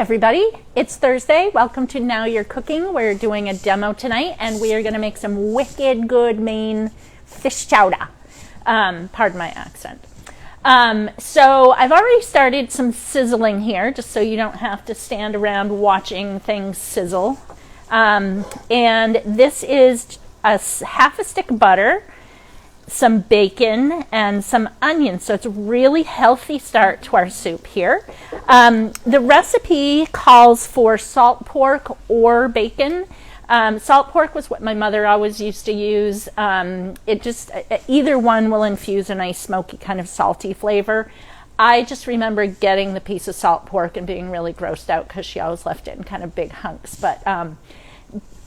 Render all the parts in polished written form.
everybody, it's Thursday. Welcome to Now You're Cooking. We're doing a demo tonight and we are going to make some wicked good Maine fish chowder. Pardon my accent. So I've already started some sizzling here just so you don't have to stand around watching things sizzle. And this is half a stick of butter, some bacon, and some onions. So it's a really healthy start to our soup here. The recipe calls for salt pork or bacon. Salt pork was what my mother always used to use. Either one will infuse a nice smoky kind of salty flavor. I just remember getting the piece of salt pork and being really grossed out because she always left it in kind of big hunks. But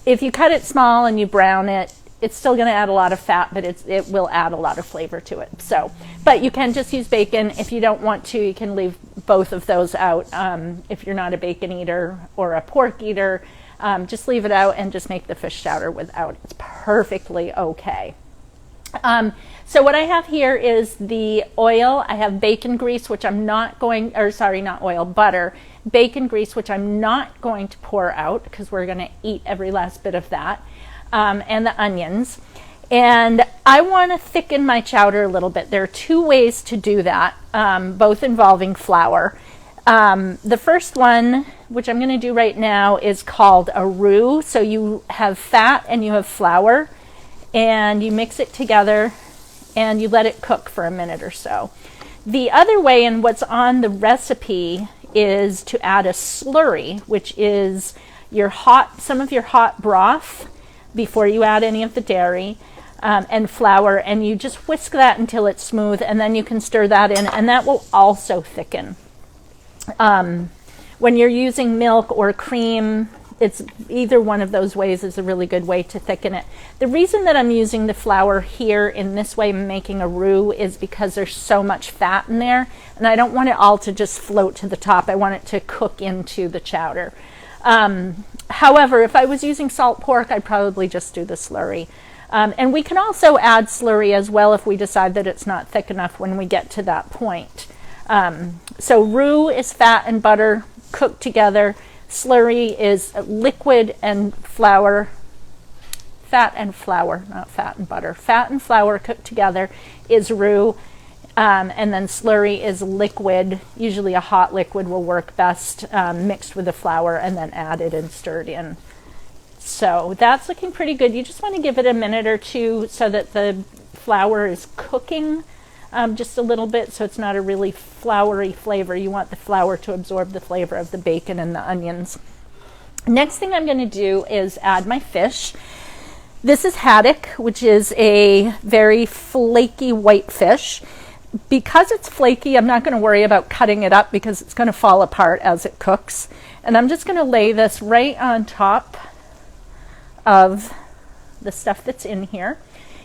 if you cut it small and you brown it, it's still going to add a lot of fat, but it will add a lot of flavor to it. So, but you can just use bacon. If you don't want to, you can leave both of those out. If you're not a bacon eater or a pork eater, just leave it out and just make the fish chowder without. It's perfectly okay. So what I have here is the oil. I have bacon grease, which I'm not going, or sorry, not oil, butter. Bacon grease, which I'm not going to pour out because we're going to eat every last bit of that. And the onions. And I want to thicken my chowder a little bit. There are two ways to do that, both involving flour. The first one, which I'm going to do right now, is called a roux. So you have fat and you have flour, and you mix it together and you let it cook for a minute or so. The other way, and what's on the recipe, is to add a slurry, which is some of your hot broth before you add any of the dairy, and flour, and you just whisk that until it's smooth, and then you can stir that in, and that will also thicken. When you're using milk or cream, it's either one of those ways is a really good way to thicken it. The reason that I'm using the flour here in this way, making a roux, is because there's so much fat in there, and I don't want it all to just float to the top. I want it to cook into the chowder. However, if I was using salt pork, I'd probably just do the slurry. And we can also add slurry as well if we decide that it's not thick enough when we get to that point. So roux is fat and butter cooked together. Slurry is liquid and flour. Fat and flour, not fat and butter. Fat and flour cooked together is roux. And then slurry is liquid. Usually a hot liquid will work best, mixed with the flour and then added and stirred in. So that's looking pretty good. You just want to give it a minute or two so that the flour is cooking just a little bit, so it's not a really floury flavor. You want the flour to absorb the flavor of the bacon and the onions. Next thing I'm going to do is add my fish. This is haddock, which is a very flaky white fish. Because it's flaky, I'm not going to worry about cutting it up because it's going to fall apart as it cooks. And I'm just going to lay this right on top of the stuff that's in here.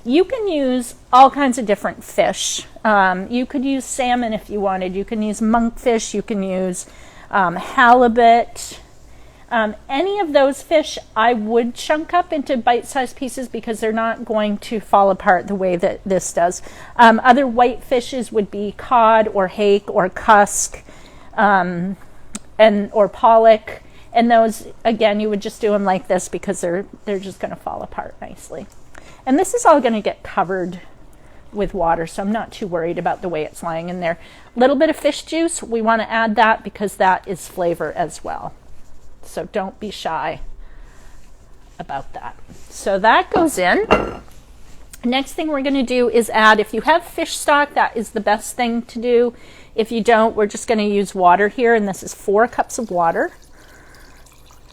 You can use all kinds of different fish. You could use salmon if you wanted. You can use monkfish. You can use halibut. Any of those fish I would chunk up into bite-sized pieces because they're not going to fall apart the way that this does. Other white fishes would be cod or hake or cusk or pollock. And those, again, you would just do them like this because they're just going to fall apart nicely. And this is all going to get covered with water, so I'm not too worried about the way it's lying in there. A little bit of fish juice, we want to add that because that is flavor as well. So don't be shy about that. So that goes in. Next thing we're going to do is add, if you have fish stock, that is the best thing to do. If you don't, we're just going to use water here, and this is 4 cups of water.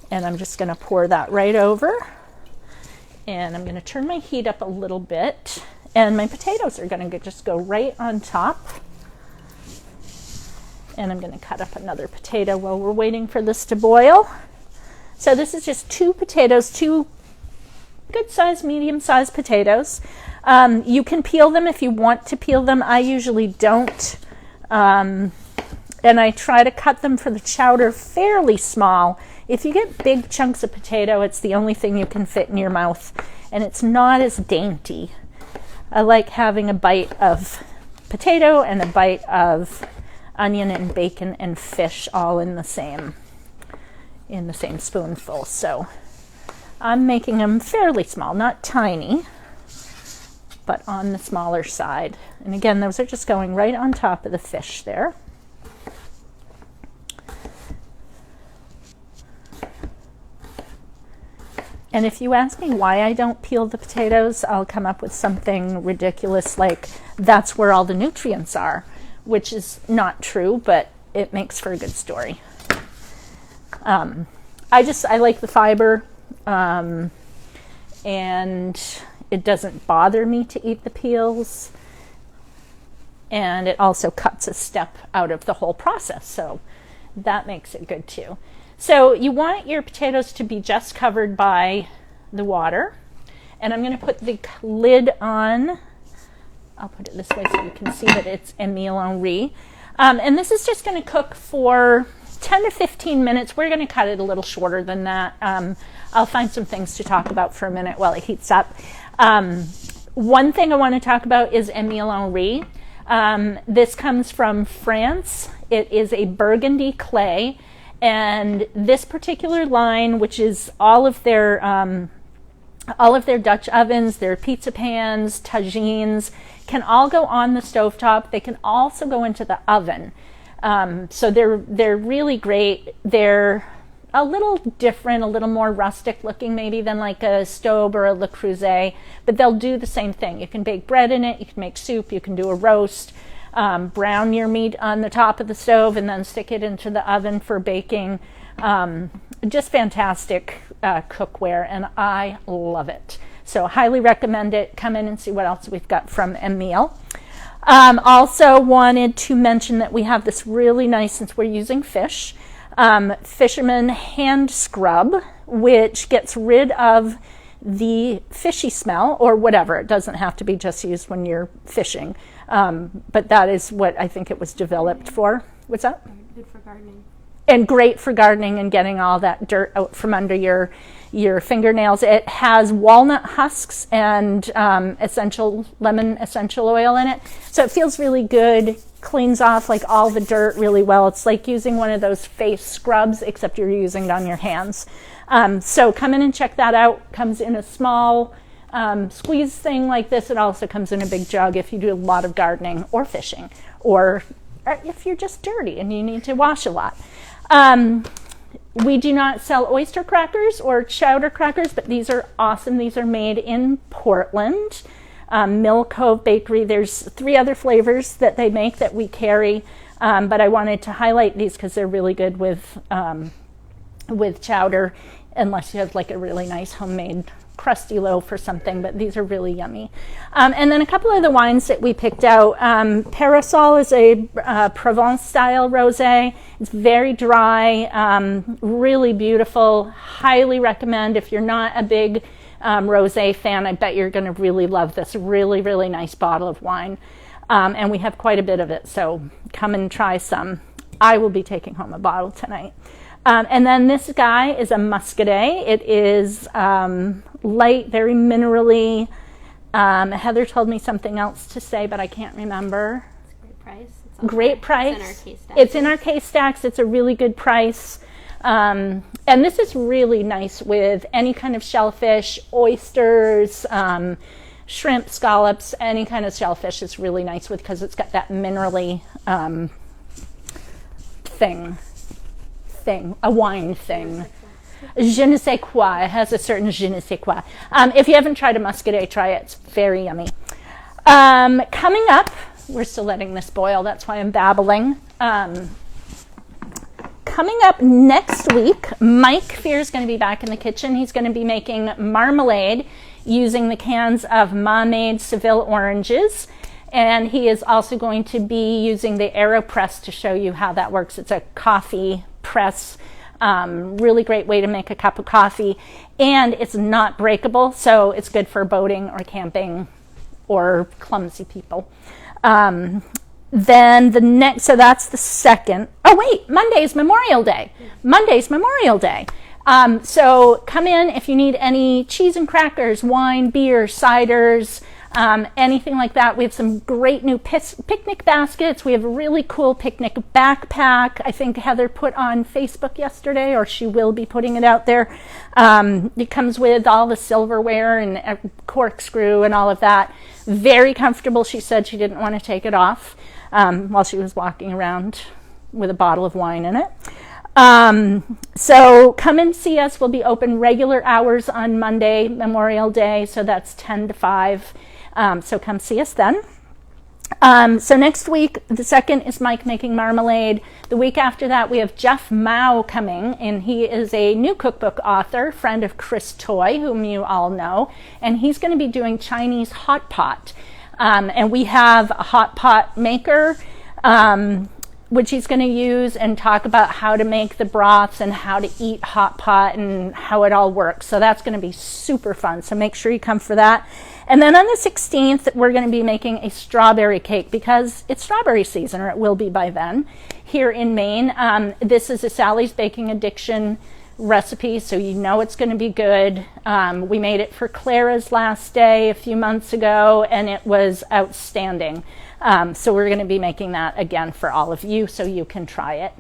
And I'm just going to pour that right over. And I'm going to turn my heat up a little bit. And my potatoes are going to just go right on top. And I'm going to cut up another potato while we're waiting for this to boil. So this is just 2 potatoes, 2 good-sized, medium-sized potatoes. You can peel them if you want to peel them. I usually don't. And I try to cut them for the chowder fairly small. If you get big chunks of potato, it's the only thing you can fit in your mouth, and it's not as dainty. I like having a bite of potato and a bite of onion and bacon and fish all in the same. in the same spoonful. So I'm making them fairly small, not tiny, but on the smaller side. And again, those are just going right on top of the fish there. And if you ask me why I don't peel the potatoes, I'll come up with something ridiculous like that's where all the nutrients are, which is not true, but it makes for a good story. I like the fiber, and it doesn't bother me to eat the peels, and it also cuts a step out of the whole process, so that makes it good too. So you want your potatoes to be just covered by the water, and I'm going to put the lid on. I'll put it this way so you can see that it's émile en riz. And this is just going to cook for 10 to 15 minutes. We're going to cut it a little shorter than that. I'll find some things to talk about for a minute while it heats up. One thing I want to talk about is émile en riz. This comes from France. It is a burgundy clay. And this particular line, which is all of their Dutch ovens, their pizza pans, tagines, can all go on the stovetop. They can also go into the oven. So they're really great. They're a little different, a little more rustic looking maybe than like a Staub or a Le Creuset, but they'll do the same thing. You can bake bread in it, you can make soup, you can do a roast. Brown your meat on the top of the stove and then stick it into the oven for baking. Just fantastic cookware, and I love it. So highly recommend it. Come in and see what else we've got from Émile. Also wanted to mention that we have this really nice, since we're using fish, Fisherman hand scrub, which gets rid of the fishy smell or whatever. It doesn't have to be just used when you're fishing. But that is what I think it was developed for. What's that? Good for gardening. And great for gardening and getting all that dirt out from under your fingernails. It has walnut husks and lemon essential oil in it. So it feels really good, cleans off like all the dirt really well. It's like using one of those face scrubs, except you're using it on your hands. So come in and check that out. Comes in a small squeeze thing like this. It also comes in a big jug if you do a lot of gardening or fishing, or if you're just dirty and you need to wash a lot. We do not sell oyster crackers or chowder crackers, but these are awesome. These are made in Portland, Mill Cove Bakery. There's 3 other flavors that they make that we carry, but I wanted to highlight these because they're really good with chowder, unless you have like a really nice homemade crusty loaf or something, but these are really yummy. And then a couple of the wines that we picked out. Parasol is a Provence style rosé. It's very dry, really beautiful. Highly recommend. If you're not a big rosé fan, I bet you're going to really love this. Really, really nice bottle of wine. And we have quite a bit of it, so come and try some. I will be taking home a bottle tonight. And then this guy is a Muscadet. It is light, very minerally. Heather told me something else to say, but I can't remember. It's a great price. Great price. It's in our case stacks. It's in our case stacks. It's a really good price. And this is really nice with any kind of shellfish, oysters, shrimp, scallops, any kind of shellfish is really nice with, because it's got that minerally a wine thing. Je ne sais quoi. It has a certain je ne sais quoi. If you haven't tried a Muscadet, try it. It's very yummy. Coming up, we're still letting this boil. That's why I'm babbling. Coming up next week, Mike Fear is going to be back in the kitchen. He's going to be making marmalade using the cans of Ma-Made Seville oranges. And he is also going to be using the AeroPress to show you how that works. It's a coffee press, really great way to make a cup of coffee, and it's not breakable, so it's good for boating or camping or clumsy people. Then the next, so that's the second. Oh wait, Monday's Memorial Day. So come in if you need any cheese and crackers, wine, beer, ciders, anything like that. We have some great new picnic baskets. We have a really cool picnic backpack. I think Heather put on Facebook yesterday, or she will be putting it out there. It comes with all the silverware and a corkscrew and all of that. Very comfortable. She said she didn't want to take it off while she was walking around with a bottle of wine in it. So come and see us. We'll be open regular hours on Monday, Memorial Day, so that's 10 to 5. So come see us then. So next week, the 2nd, is Mike making marmalade. The week after that, we have Jeff Mao coming, and he is a new cookbook author, friend of Chris Toy, whom you all know, and he's going to be doing Chinese hot pot. And we have a hot pot maker, which he's going to use and talk about how to make the broths and how to eat hot pot and how it all works. So that's going to be super fun. So make sure you come for that. And then on the 16th, we're going to be making a strawberry cake because it's strawberry season, or it will be by then, here in Maine. This is a Sally's Baking Addiction recipe, so you know it's going to be good. We made it for Clara's last day a few months ago, and it was outstanding. So we're going to be making that again for all of you so you can try it.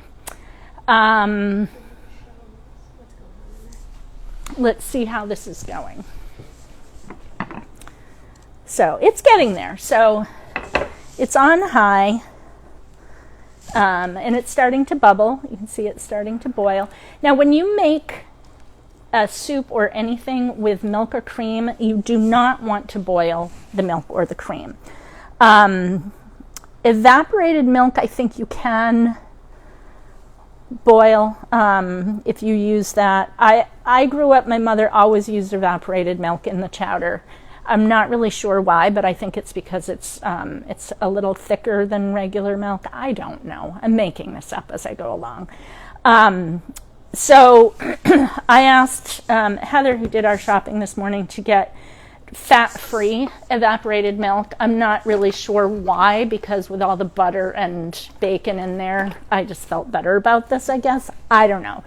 Let's see how this is going. So it's getting there. So it's on high, and it's starting to bubble. You can see it's starting to boil. Now when you make a soup or anything with milk or cream, you do not want to boil the milk or the cream. Evaporated milk, I think you can boil if you use that. I grew up, my mother always used evaporated milk in the chowder. I'm not really sure why, but I think it's because it's a little thicker than regular milk. I don't know. I'm making this up as I go along. So I asked Heather, who did our shopping this morning, to get fat-free evaporated milk. I'm not really sure why, because with all the butter and bacon in there, I just felt better about this, I guess. I don't know.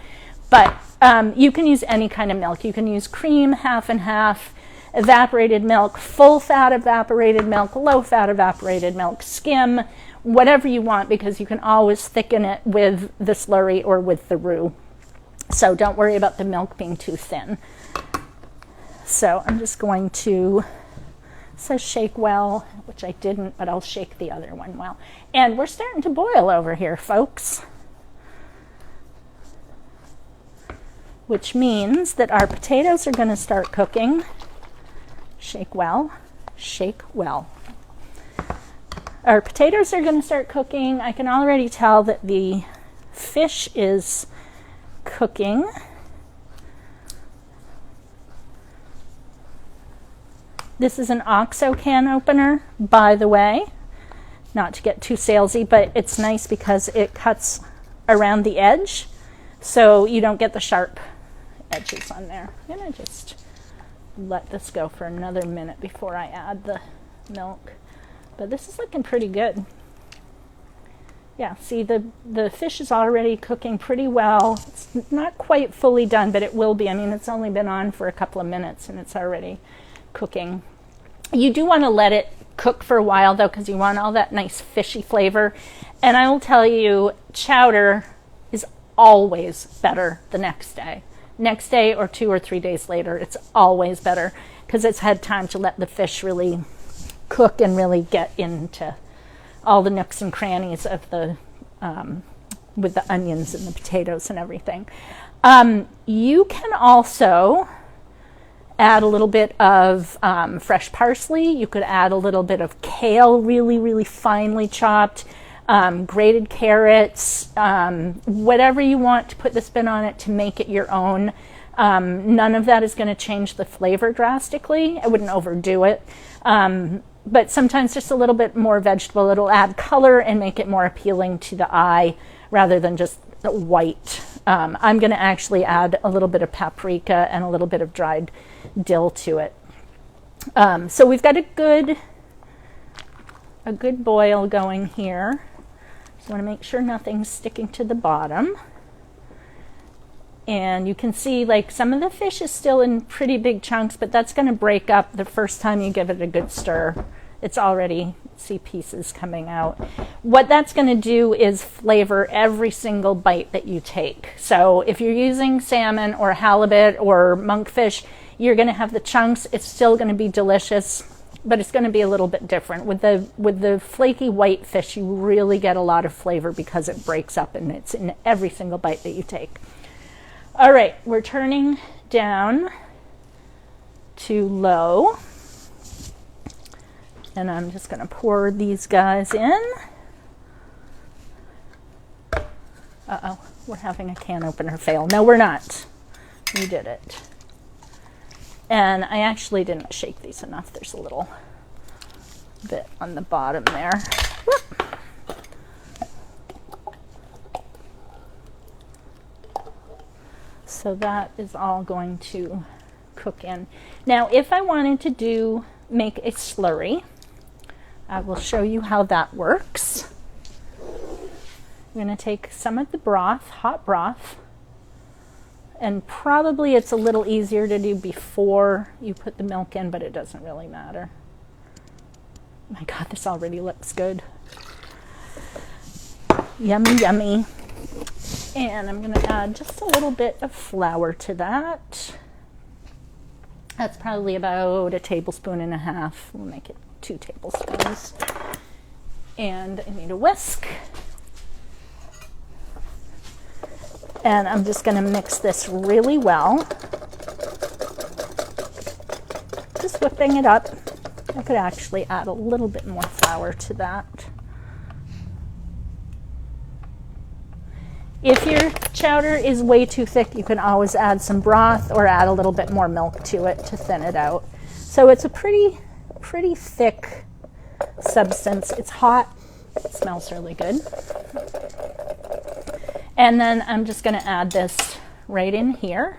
But you can use any kind of milk. You can use cream, half and half, evaporated milk, full-fat evaporated milk, low-fat evaporated milk, skim, whatever you want, because you can always thicken it with the slurry or with the roux. So don't worry about the milk being too thin. So I'm just going to, it says shake well, which I didn't, but I'll shake the other one well. And we're starting to boil over here, folks. Which means that our potatoes are going to start cooking. Shake well, shake well. Our potatoes are going to start cooking. I can already tell that the fish is cooking. This is an OXO can opener, by the way. Not to get too salesy, but it's nice because it cuts around the edge, so you don't get the sharp edges on there. I'm going to just let this go for another minute before I add the milk. But this is looking pretty good. Yeah, see, the fish is already cooking pretty well. It's not quite fully done, but it will be. I mean, it's only been on for a couple of minutes, and it's already cooking. You do want to let it cook for a while, though, because you want all that nice fishy flavor. And I will tell you, chowder is always better the next day. Next day or 2 or 3 days later, it's always better because it's had time to let the fish really cook and really get into all the nooks and crannies of the, with the onions and the potatoes and everything. You can also add a little bit of fresh parsley. You could add a little bit of kale, really, really finely chopped, grated carrots, whatever you want to put the spin on it to make it your own. None of that is going to change the flavor drastically. I wouldn't overdo it. But sometimes just a little bit more vegetable. It'll add color and make it more appealing to the eye rather than just white. I'm going to actually add a little bit of paprika and a little bit of dried dill to it. So we've got a good boil going here. Just want to make sure nothing's sticking to the bottom. And you can see like some of the fish is still in pretty big chunks, but that's going to break up the first time you give it a good stir. It's already, see pieces coming out. What that's going to do is flavor every single bite that you take. So if you're using salmon or halibut or monkfish, you're going to have the chunks. It's still going to be delicious, but it's going to be a little bit different. With the flaky white fish, you really get a lot of flavor because it breaks up and it's in every single bite that you take. All right, we're turning down to low. And I'm just going to pour these guys in. Uh-oh, we're having a can opener fail. No, we're not. We did it. And I actually didn't shake these enough. There's a little bit on the bottom there. Whoop. So that is all going to cook in. Now, if I wanted to make a slurry, I will show you how that works. I'm going to take some of the broth, hot broth, and probably it's a little easier to do before you put the milk in, but it doesn't really matter. Oh my God, this already looks good. Yummy, yummy. And I'm going to add just a little bit of flour to that. That's probably about 1.5 tablespoons. We'll make it 2 tablespoons. And I need a whisk. And I'm just going to mix this really well. Just whipping it up. I could actually add a little bit more flour to that. If your chowder is way too thick, you can always add some broth or add a little bit more milk to it to thin it out. So it's a pretty thick substance. It's hot. It smells really good. And then I'm just going to add this right in here.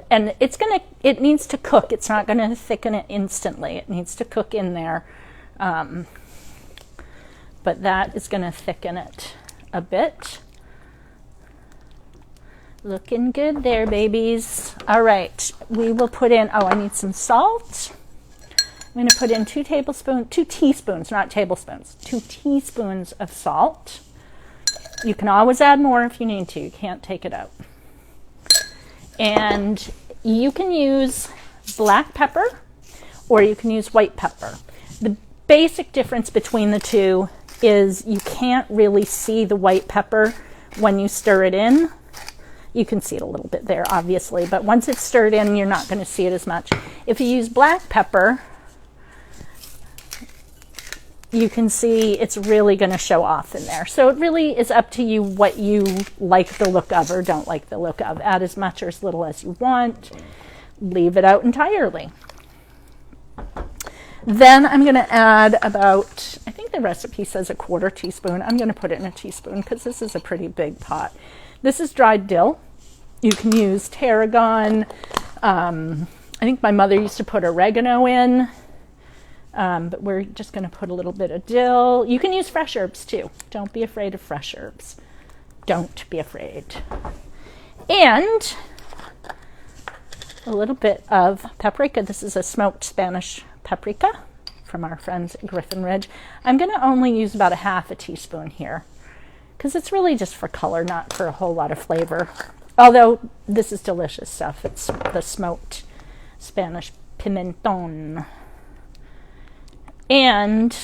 And it needs to cook. It's not going to thicken it instantly. It needs to cook in there. But that is going to thicken it a bit. Looking good there, babies. All right, we will put in, I need some salt. I'm going to put in 2 teaspoons, not tablespoons, 2 teaspoons of salt. You can always add more if you need to. You can't take it out. And you can use black pepper or you can use white pepper. The basic difference between the two is you can't really see the white pepper when you stir it in. You can see it a little bit there, obviously, but once it's stirred in, you're not going to see it as much. If you use black pepper, you can see it's really going to show off in there. So it really is up to you what you like the look of or don't like the look of. Add as much or as little as you want. Leave it out entirely. Then I'm going to add about, I think the recipe says 1/4 teaspoon. I'm going to put it in a teaspoon because this is a pretty big pot. This is dried dill. You can use tarragon. I think my mother used to put oregano in, but we're just going to put a little bit of dill. You can use fresh herbs too. Don't be afraid of fresh herbs. Don't be afraid. And a little bit of paprika. This is a smoked Spanish paprika from our friends at Griffin Ridge. I'm going to only use about 1/2 teaspoon here, because it's really just for color, not for a whole lot of flavor. Although this is delicious stuff. It's the smoked Spanish pimenton. And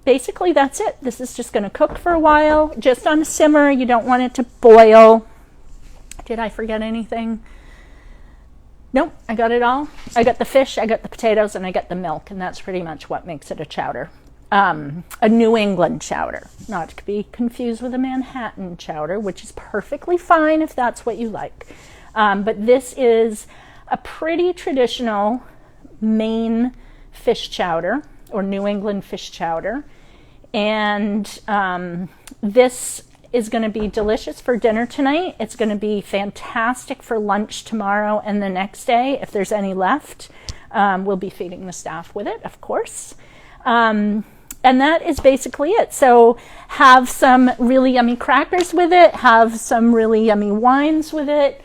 basically that's it. This is just going to cook for a while, just on a simmer. You don't want it to boil. Did I forget anything? Nope, I got it all. I got the fish, I got the potatoes, and I got the milk, and that's pretty much what makes it a chowder. A New England chowder, not to be confused with a Manhattan chowder, which is perfectly fine if that's what you like. But this is a pretty traditional Maine fish chowder or New England fish chowder. And this is going to be delicious for dinner tonight. It's going to be fantastic for lunch tomorrow and the next day. If there's any left, we'll be feeding the staff with it, of course. And that is basically it. So have some really yummy crackers with it, have some really yummy wines with it.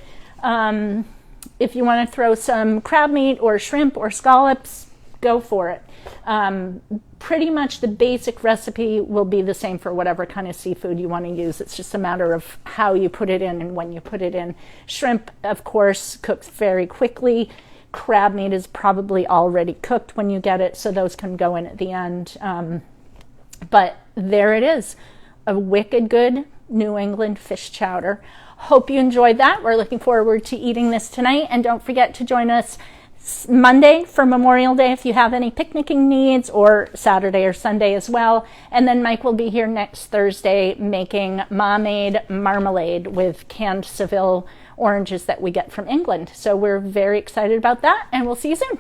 If you want to throw some crab meat or shrimp or scallops, go for it. Pretty much the basic recipe will be the same for whatever kind of seafood you want to use. It's just a matter of how you put it in and when you put it in. Shrimp, of course, cooks very quickly. Crab meat is probably already cooked when you get it, so those can go in at the end. But there it is, a wicked good New England fish chowder. Hope you enjoyed that. We're looking forward to eating this tonight, and don't forget to join us Monday for Memorial Day if you have any picnicking needs, or Saturday or Sunday as well. And then Mike will be here next Thursday making Ma-made marmalade with canned Seville oranges that we get from England. So we're very excited about that, and we'll see you soon.